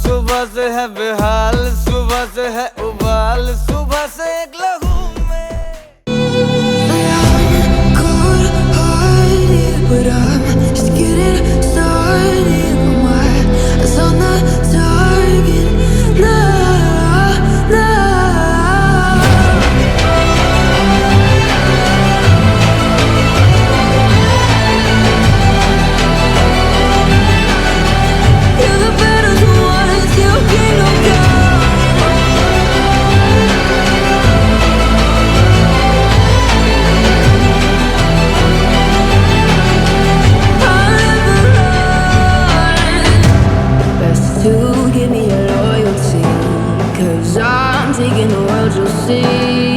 सुबह से है बेहाल, सुबह से है उबाल, सुबह से एक लहू में। But I'm just getting started. My eyes on the target. Nah, nah. You're the better one, still king of to give me your loyalty, 'cause I'm taking the world, you'll see.